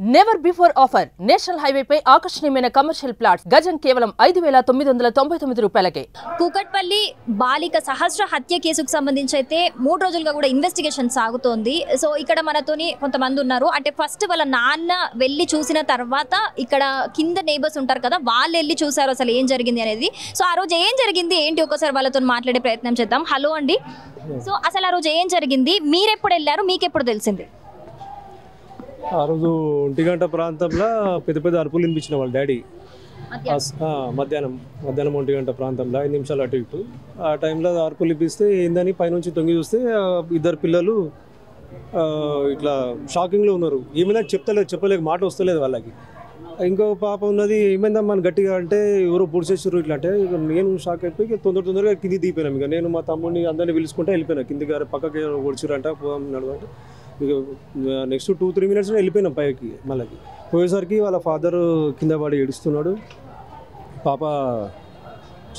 Never before offer national highway పై ఆకర్షణీయమైన commercial plots గజం కేవలం 5,999 రూపాయలకే. కూకట్పల్లి బాలిక సహస్ర హత్య కేసుకు సంబంధించి అయితే 3 రోజులుగా కూడా ఇన్వెస్టిగేషన్ సాగుతోంది. సో ఇక్కడ మనతోని కొంతమంది ఉన్నారు. అంటే ఫస్ట్ వాళ్ళ నాన్న వెళ్ళి చూసిన తర్వాత ఇక్కడ కింద నేబర్స్ ఉంటారు కదా, వాళ్ళు వెళ్ళి చూసారు అసలు ఏం జరిగింది అనేది. సో ఆ రోజు ఏం జరిగింది ఏంటి ఒకసారి వాళ్ళతో మాట్లాడే ప్రయత్నం చేద్దాం. హలో అండి, సో అసలు ఆ రోజు ఏం జరిగింది, మీరు ఎప్పుడు వెళ్ళారు, మీకు ఎప్పుడు తెలిసింది? ఆ రోజు 1 గంట ప్రాంతంలో పెద్ద పెద్ద అరుపులు వినిపించిన వాళ్ళ డాడీ మధ్యాహ్నం 1 గంట ప్రాంతంలో 5 నిమిషాలు అటు ఇటు ఆ టైంలో అరుపులు వినిపిస్తే ఏందని పైనుంచి తొంగి చూస్తే 2 పిల్లలు ఇట్లా షాకింగ్లో ఉన్నారు. ఏమైనా చెప్పలేక మాట వస్తలేదు వాళ్ళకి. ఇంకో పాప ఉన్నది ఏమైందమ్మా అని గట్టిగా అంటే ఎవరో పొడిచేసారు ఇట్లా అంటే నేను షాక్ అయిపోయి తొందరగా కింది దిగిపోయినాం. ఇక నేను మా తమ్ముడిని అందరినీ పిలుచుకుంటే వెళ్ళిపోయినా కిందికి. పక్కకి పొడిచారంట పోన్నాడు అంటే ఇక నెక్స్ట్ 2-3 మినిట్స్లో వెళ్ళిపోయినాం పైకి. మళ్ళీ పోయేసరికి వాళ్ళ ఫాదర్ కింద పడి ఏడుస్తున్నాడు. పాప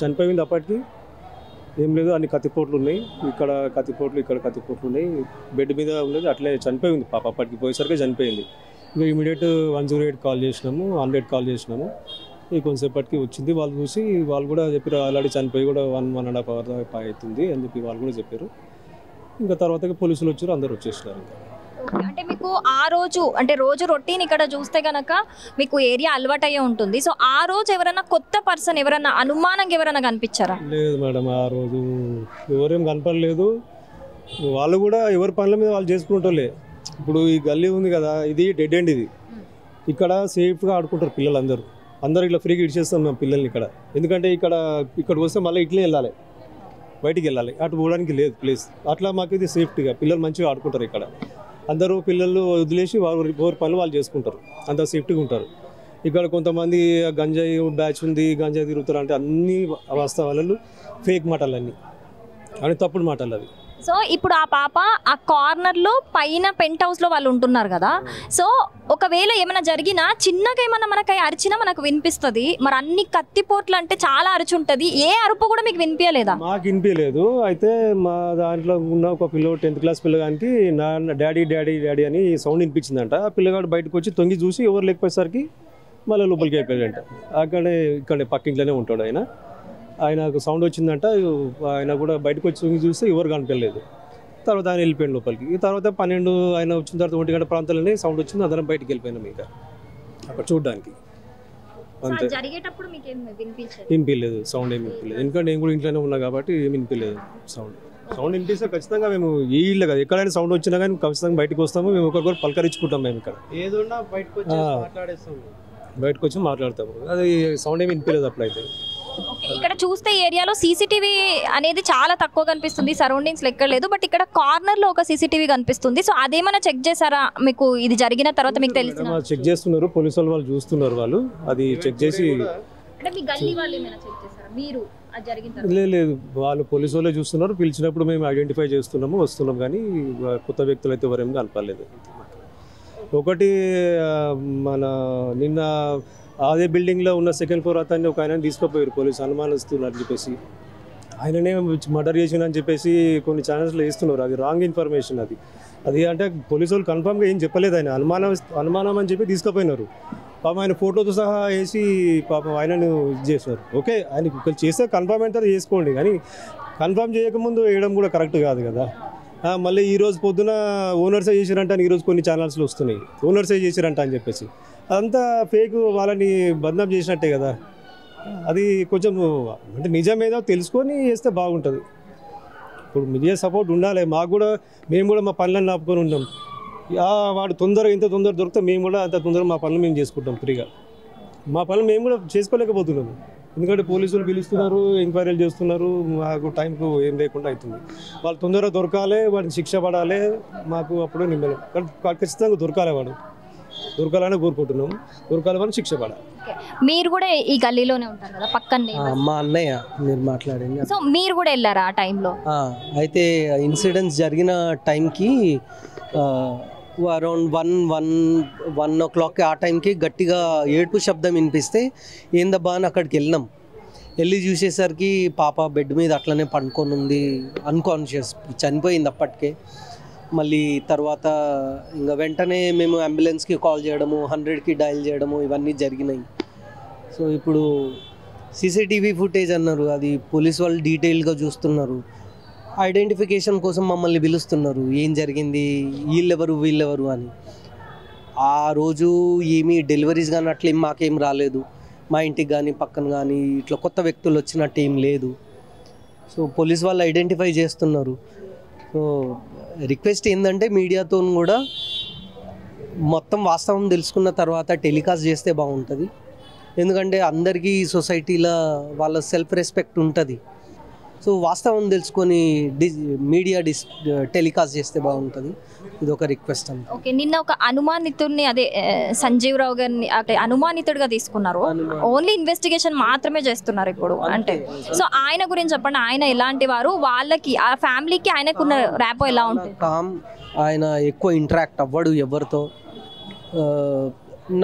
చనిపోయింది. అప్పటికి ఏం లేదు, అన్ని కత్తిపోట్లు ఉన్నాయి, ఇక్కడ కత్తిపోట్లు ఉన్నాయి, బెడ్ మీద ఉన్నది అట్లే చనిపోయింది పాప. అప్పటికి పోయేసరికి చనిపోయింది. ఇంకా ఇమీడియట్ 108 కాల్ చేసినాము, 100 కాల్ చేసినాము. ఇక కొంతసేపటికి వచ్చింది. వాళ్ళు చూసి వాళ్ళు కూడా చెప్పారు ఆల్రెడీ చనిపోయి కూడా 1.5 hour అవుతుంది అని చెప్పి వాళ్ళు కూడా చెప్పారు. ఇంకా తర్వాత పోలీసులు వచ్చారు, అందరు వచ్చేసినారు. అంటే మీకు ఆ రోజు అంటే రోజు రొటీన్ ఇక్కడ చూస్తే కనుక మీకు ఏరియా అలవాటయ్యే ఉంటుంది. సో ఆ రోజు ఎవరైనా కొత్త పర్సన్ ఎవరైనా అనుమానంగా ఎవరైనా కనిపించారా? లేదు మేడం, ఆ రోజు ఎవరేం కనపడలేదు. వాళ్ళు కూడా ఎవరి పనుల మీద వాళ్ళు చేసుకుంటోలే. ఇప్పుడు ఈ గల్లీ ఉంది కదా, ఇది డెడ్ ఎండ్. ఇది ఇక్కడ సేఫ్గా ఆడుకుంటారు పిల్లలందరూ. అందరూ ఇట్లా ఫ్రీగా ఇడిచేస్తాం మేము పిల్లల్ని ఇక్కడ. ఎందుకంటే ఇక్కడ వస్తే మళ్ళీ ఇట్లే వెళ్ళాలి, బయటికి వెళ్ళాలి, అటు పోవడానికి లేదు ప్లేస్. అట్లా మాకు ఇది సేఫ్టీగా పిల్లలు మంచిగా ఆడుకుంటారు ఇక్కడ. అందరూ పిల్లలు వదిలేసి ఎవరి పనులు వాళ్ళు చేసుకుంటారు, అంత సేఫ్టీగా ఉంటారు. ఇక్కడ కొంతమంది గంజాయి బ్యాచ్ ఉంది, గంజాయి తిరుగుతారు అంటే అన్ని వాస్తవాలు ఫేక్ మాటలు, అన్ని తప్పుడు మాటలు అవి. సో ఇప్పుడు ఆ పాప ఆ కార్నర్లో పైన పెంట్ హౌస్లో వాళ్ళు ఉంటున్నారు కదా. సో ఒకవేళ ఏమైనా జరిగినా చిన్నగా ఏమైనా మనకి అరిచినా మనకు వినిపిస్తుంది. మరి అన్ని కత్తిపోట్లు అంటే చాలా అరిచి ఉంటుంది, ఏ అరుపు కూడా మీకు వినిపించలేదా? మాకు వినిపించలేదు. అయితే మా దాంట్లో ఉన్న ఒక పిల్లడు 10th క్లాస్ పిల్లగానికి నాన్న డాడీ డాడీ డాడీ అని సౌండ్ వినిపించిందంట. ఆ పిల్లగాడు బయటకు వచ్చి తొంగి చూసి ఎవరు లేకపోయేసరికి మళ్ళీ లోపలికి అయిపోయాడంట. ఇక్కడే పక్కింట్లోనే ఉంటాడు ఆయనకు సౌండ్ వచ్చిందంట. ఆయన కూడా బయటకు వచ్చి చూస్తే ఎవరు కనిపించలేదు. తర్వాత ఆయన వెళ్ళిపోయాడు లోపలికి. తర్వాత 12 ఆయన వచ్చిన తర్వాత 1 గంట ప్రాంతాలనే సౌండ్ వచ్చింది. అందరం బయటికి వెళ్ళిపోయినాం ఇంకా అక్కడ చూడడానికి. అంతే, వినిపించలేదు, సౌండ్ ఏమి వినిపించలేదు. ఎందుకంటే నేను కూడా ఇంట్లోనే ఉన్నా కాబట్టి ఏమి వినిపించలేదు. సౌండ్ వినిపిస్తే ఖచ్చితంగా మేము ఈ ఇల్లు కదా ఎక్కడైనా సౌండ్ వచ్చినా కానీ ఖచ్చితంగా బయటకు వస్తాము. మేము ఒకరికొకరు పలకరించుకుంటాం. మేము ఇక్కడ ఏదన్నా బయటకు వచ్చి మాట్లాడతాము. అది సౌండ్ ఏమి వినిపించలేదు అప్పుడైతే. ఇక్కడ చూస్తే ఏరియాలో సీసీటీవీ అనేది చాలా తక్కువ కనిపిస్తుంది, సరౌండింగ్స్ ఎక్కడ లేదు. బట్ ఇక్కడ కార్నర్ లో ఒక సీసీటీవీ కనిపిస్తుంది. సో అదేమైనా చెక్ చేశారా మీకు ఇది జరిగిన తర్వాత? మీకు తెలిసిన చెక్ చేస్తున్నారు, పోలీసు వాళ్ళు చూస్తున్నారు. వాళ్ళు అది చెక్ చేసి లేదు, వాళ్ళు పోలీసు వాళ్ళే చూస్తున్నారు. పిలిచినప్పుడు మేము ఐడెంటిఫై చేస్తున్నాము, వస్తున్నాం. కానీ కొత్త వ్యక్తులు అయితే ఎవరేమో కనపడలేదు. ఒకటి మన నిన్న అదే బిల్డింగ్లో ఉన్న 2nd floor అతన్ని ఒక ఆయన తీసుకుపోయారు పోలీసు, అనుమానిస్తున్నారు చెప్పేసి. ఆయననే మర్డర్ చేసిందని చెప్పేసి కొన్ని ఛానల్స్లో వేస్తున్నారు. అది రాంగ్ ఇన్ఫర్మేషన్. అది అంటే పోలీసు వాళ్ళు కన్ఫామ్గా ఏం చెప్పలేదు. ఆయన అనుమానం అని చెప్పి తీసుకుపోయినారు. పాపం ఆయన ఫోటోతో సహా వేసి పాపం ఆయనను ఇది చేసినారు. ఓకే, ఆయన చేస్తే కన్ఫామ్ అయితే చేసుకోండి, కానీ కన్ఫామ్ చేయకముందు వేయడం కూడా కరెక్ట్ కాదు కదా. మళ్ళీ ఈరోజు పొద్దున ఓనర్సే చేసిరంట అని ఈరోజు కొన్ని ఛానల్స్లో వస్తున్నాయి, ఓనర్సే చేసిరంట అని చెప్పేసి. అదంతా ఫేక్, వాళ్ళని బదనాం చేసినట్టే కదా. అది కొంచెం అంటే నిజమేదో తెలుసుకొని చేస్తే బాగుంటుంది. ఇప్పుడు మీడియా సపోర్ట్ ఉండాలి మాకు కూడా. మేము కూడా మా పనులను ఆపుకొని ఉంటాం. వాడు ఎంత తొందర దొరికితే మేము కూడా అంత తొందరగా మా పనులు మేము చేసుకుంటాం ఫ్రీగా. మా పనులు మేము కూడా చేసుకోలేకపోతున్నాము. ఎందుకంటే పోలీసులు పిలుస్తున్నారు, ఎంక్వైరీలు చేస్తున్నారు. మాకు టైంకు ఏం లేకుండా అవుతుంది. వాళ్ళు తొందరగా దొరకాలి, వాడిని శిక్ష పడాలి. మాకు అప్పుడు నిమ్మలం ఖచ్చితంగా దొరకాలని కోరుకుంటున్నాము. దొరకాలని శిక్ష పడాలి. మీరు కూడా ఈ గల్లీలోనే ఉంటారు కదా పక్కనే? మా అన్నయ్య మీరు మాట్లాడింది. సో మీరు కూడా వెళ్ళారా ఆ టైంలో? అయితే ఇన్సిడెంట్స్ జరిగిన టైంకి అరౌండ్ 1 o'clock ఆ టైంకి గట్టిగా ఏడుపు శబ్దం వినిపిస్తే ఏందబ్బా అని అక్కడికి వెళ్ళి చూసేసరికి పాప బెడ్ మీద అట్లనే పండుకొని ఉంది, అన్కాన్షియస్, చనిపోయింది అప్పటికే. మళ్ళీ తర్వాత ఇంకా వెంటనే మేము అంబులెన్స్కి కాల్ చేయడము, 100కి డయల్ చేయడము, ఇవన్నీ జరిగినాయి. సో ఇప్పుడు సీసీటీవీ ఫుటేజ్ అన్నారు, అది పోలీస్ వాళ్ళు డీటెయిల్గా చూస్తున్నారు. ఐడెంటిఫికేషన్ కోసం మమ్మల్ని పిలుస్తున్నారు, ఏం జరిగింది, వీళ్ళెవరు అని. ఆ రోజు ఏమీ డెలివరీస్ కానీ అట్లా మాకేం రాలేదు, మా ఇంటికి కానీ పక్కన కానీ ఇట్లా కొత్త వ్యక్తులు వచ్చినట్టు ఏం లేదు. సో పోలీస్ వాళ్ళు ఐడెంటిఫై చేస్తున్నారు. సో రిక్వెస్ట్ ఏంటంటే మీడియాతో కూడా మొత్తం వాస్తవం తెలుసుకున్న తర్వాత టెలికాస్ట్ చేస్తే బాగుంటుంది. ఎందుకంటే అందరికీ సొసైటీలో వాళ్ళ సెల్ఫ్ రెస్పెక్ట్ ఉంటుంది. సో వాస్తవం తెలుసుకొని మీడియా టెలికాస్ట్ చేస్తే బాగుంటుంది. ఇది ఒక రిక్వెస్ట్ అండి. ఓకే, నిన్న ఒక అనుమానితుడిని, అదే సంజీవ్ రావు గారిని అంటే అనుమానితుడిగా తీసుకున్నారు. ఓన్లీ ఇన్వెస్టిగేషన్ మాత్రమే చేస్తున్నారు ఇప్పుడు అంటే. సో ఆయన గురించి చెప్పండి, ఆయన ఎలాంటి వారు, వాళ్ళకి ఆ ఫ్యామిలీకి ఆయనకున్న ర్యాపో ఎలా ఉంటుంది? ఆయన ఎక్కువ ఇంటరాక్ట్ అవ్వడు ఎవరితో,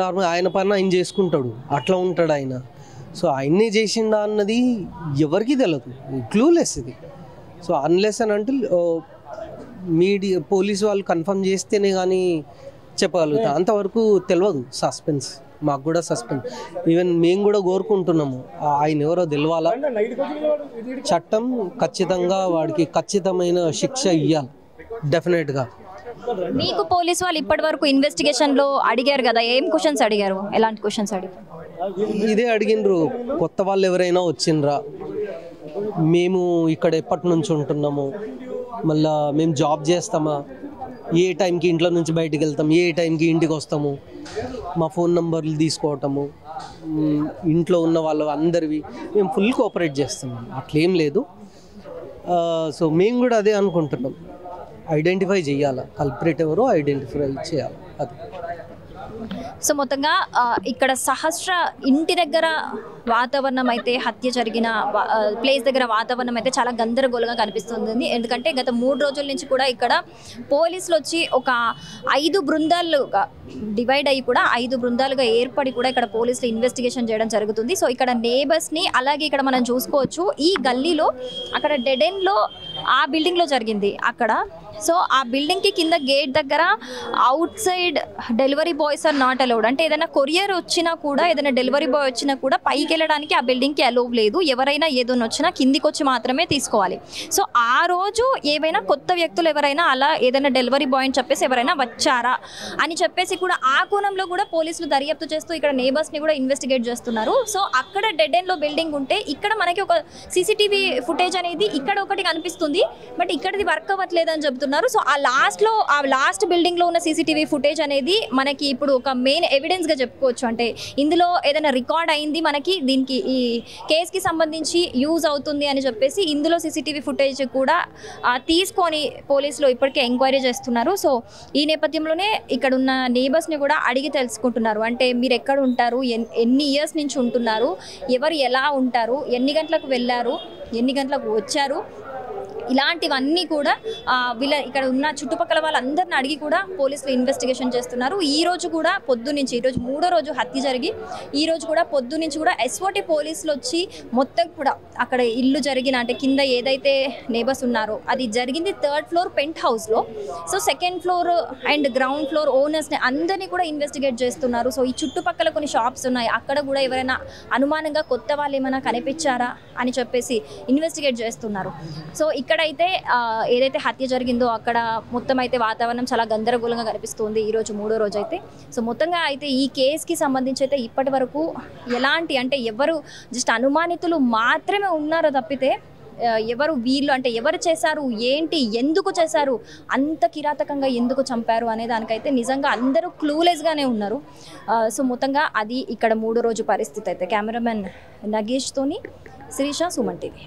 నార్మల్ ఆయన పని ఆయన చేసుకుంటాడు, అట్లా ఉంటాడు ఆయన. సో ఆయన్నే చేసిండా అన్నది ఎవరికి తెలియదు, క్లూలెస్ ఇది. సో అన్లెస్ అని అంటే మీడియా పోలీసు వాళ్ళు కన్ఫర్మ్ చేస్తేనే కానీ చెప్పగలుగుతా, అంతవరకు తెలియదు. సస్పెన్స్, మాకు కూడా సస్పెన్స్. ఈవెన్ మేము కూడా కోరుకుంటున్నాము ఆయన ఎవరో తెలవాలా, చట్టం ఖచ్చితంగా వాడికి ఖచ్చితమైన శిక్ష ఇవ్వాలి డెఫినెట్గా. మీకు పోలీసు వాళ్ళు ఇప్పటి వరకు ఇన్వెస్టిగేషన్ లో అడిగారు కదా, ఏం క్వశ్చన్స్ అడిగారు, ఎలాంటి క్వశ్చన్స్ అడిగారు? ఇదే అడిగినరు, కొత్త వాళ్ళు ఎవరైనా వచ్చిండ్రా, మేము ఇక్కడ ఎప్పటి నుంచి ఉంటున్నాము, మళ్ళా మేము జాబ్ చేస్తామా, ఏ టైంకి ఇంట్లో నుంచి బయటికి వెళ్తాం, ఏ టైంకి ఇంటికి వస్తాము, మా ఫోన్ నెంబర్లు తీసుకోవటము, ఇంట్లో ఉన్న వాళ్ళు అందరివి మేము ఫుల్ కోఆపరేట్ చేస్తున్నాం, అట్లేం లేదు. సో మేము కూడా అదే అనుకుంటున్నాం, ఐడెంటిఫై చేయాలి, కల్పరేట్ ఎవరో ఐడెంటిఫై చేయాలి అది. సో మొత్తంగా ఇక్కడ సహస్ర ఇంటి దగ్గర వాతావరణం అయితే, హత్య జరిగిన ప్లేస్ దగ్గర వాతావరణం అయితే చాలా గందరగోళంగా కనిపిస్తుంది. ఎందుకంటే గత 3 రోజుల నుంచి కూడా ఇక్కడ పోలీసులు వచ్చి ఒక 5 బృందాలుగా డివైడ్ అయ్యి కూడా 5 బృందాలుగా ఏర్పడి కూడా ఇక్కడ పోలీసులు ఇన్వెస్టిగేషన్ చేయడం జరుగుతుంది. సో ఇక్కడ నేబర్స్ని, అలాగే ఇక్కడ మనం చూసుకోవచ్చు ఈ గల్లీలో అక్కడ డెడ్ ఎండ్లో ఆ బిల్డింగ్లో జరిగింది అక్కడ. సో ఆ బిల్డింగ్కి కింద గేట్ దగ్గర outside delivery boys are not allowed, అంటే ఏదైనా కొరియర్ వచ్చినా కూడా, ఏదైనా డెలివరీ బాయ్ వచ్చినా కూడా పైకి వెళ్ళడానికి ఆ బిల్డింగ్కి అలౌ లేదు. ఎవరైనా ఏదైనా వచ్చినా కిందికి వచ్చి మాత్రమే తీసుకోవాలి. సో ఆ రోజు ఏవైనా కొత్త వ్యక్తులు ఎవరైనా అలా ఏదైనా డెలివరీ బాయ్ అని చెప్పేసి ఎవరైనా వచ్చారా అని చెప్పేసి కూడా ఆ కోణంలో కూడా పోలీసులు దర్యాప్తు చేస్తూ ఇక్కడ నేబర్స్ని కూడా ఇన్వెస్టిగేట్ చేస్తున్నారు. సో అక్కడ డెడ్ ఎండ్లో బిల్డింగ్ ఉంటే ఇక్కడ మనకి ఒక సీసీటీవీ ఫుటేజ్ అనేది ఇక్కడ ఒకటి కనిపిస్తుంది, బట్ ఇక్కడిది వర్క్ అవ్వట్లేదు అని చెప్తున్నారు. సో ఆ లాస్ట్ బిల్డింగ్ లో ఉన్న సీసీటీవీ ఫుటేజ్ అనేది మనకి ఇప్పుడు ఒక మెయిన్ ఎవిడెన్స్ గా చెప్పుకోవచ్చు. అంటే ఇందులో ఏదైనా రికార్డ్ అయింది మనకి, దీనికి ఈ కేసుకి సంబంధించి యూజ్ అవుతుంది అని చెప్పేసి ఇందులో సీసీటీవీ ఫుటేజ్ కూడా తీసుకొని పోలీసులు ఇప్పటికే ఎంక్వైరీ చేస్తున్నారు. సో ఈ నేపథ్యంలోనే ఇక్కడ ఉన్న నేబర్స్ని కూడా అడిగి తెలుసుకుంటున్నారు. అంటే మీరు ఎక్కడ ఉంటారు, ఎన్ని ఇయర్స్ నుంచి ఉంటున్నారు, ఎవరు ఎలా ఉంటారు, ఎన్ని గంటలకు వెళ్ళారు, ఎన్ని గంటలకు వచ్చారు, ఇలాంటివన్నీ కూడా వీళ్ళ ఇక్కడ ఉన్న చుట్టుపక్కల వాళ్ళందరిని అడిగి కూడా పోలీసులు ఇన్వెస్టిగేషన్ చేస్తున్నారు. ఈ రోజు కూడా పొద్దునుంచి, ఈరోజు 3వ రోజు హత్య జరిగి ఈ రోజు కూడా పొద్దునుంచి కూడా ఎస్ఓటి పోలీసులు వచ్చి మొత్తం కూడా అక్కడ ఇల్లు జరిగిన, అంటే కింద ఏదైతే నేబర్స్ ఉన్నారో అది జరిగింది 3rd ఫ్లోర్ పెంట్ హౌస్లో. So 2nd floor and ground floor ఓనర్స్ని అందరినీ కూడా ఇన్వెస్టిగేట్ చేస్తున్నారు. సో ఈ చుట్టుపక్కల కొన్ని షాప్స్ ఉన్నాయి, అక్కడ కూడా ఎవరైనా అనుమానంగా కొత్త వాళ్ళు ఏమైనా కనిపించారా అని చెప్పేసి ఇన్వెస్టిగేట్ చేస్తున్నారు. సో ఇక్కడైతే ఏదైతే హత్య జరిగిందో అక్కడ మొత్తం అయితే వాతావరణం చాలా గందరగోళంగా కనిపిస్తుంది ఈరోజు 3వ రోజు అయితే. సో మొత్తంగా అయితే ఈ కేసుకి సంబంధించి అయితే ఇప్పటి వరకు ఎలాంటి, అంటే ఎవరు జస్ట్ అనుమానితులు మాత్రమే ఉన్నారో తప్పితే ఎవరు వీళ్ళు, అంటే ఎవరు చేశారు, ఏంటి, ఎందుకు చేశారు, అంత కిరాతకంగా ఎందుకు చంపారు అనే దానికైతే నిజంగా అందరూ క్లూలెస్గానే ఉన్నారు. సో మొత్తంగా అది ఇక్కడ 3వ రోజు పరిస్థితి అయితే. కెమెరామెన్ నగేష్తోని శిరీష, సుమన్ టీవీ.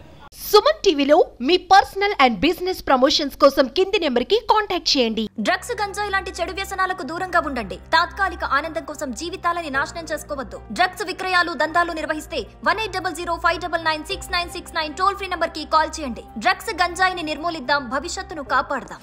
సుమన్ టీవీలో మీ పర్సనల్ అండ్ బిజినెస్ ప్రమోషన్స్ కోసం కింది నెంబర్కి కాంటాక్ట్ చేయండి. డ్రగ్స్, గంజాయి లాంటి చెడు వ్యసనాలకు దూరంగా ఉండండి. తాత్కాలిక ఆనందం కోసం జీవితాలని నాశనం చేసుకోవద్దు. డ్రగ్స్ విక్రయాలు, దందాలు నిర్వహిస్తే 180059969969 టోల్ ఫ్రీ నంబర్ కి కాల్ చేయండి. డ్రగ్స్, గంజాయిని నిర్మూలిద్దాం, భవిష్యత్తును కాపాడదాం.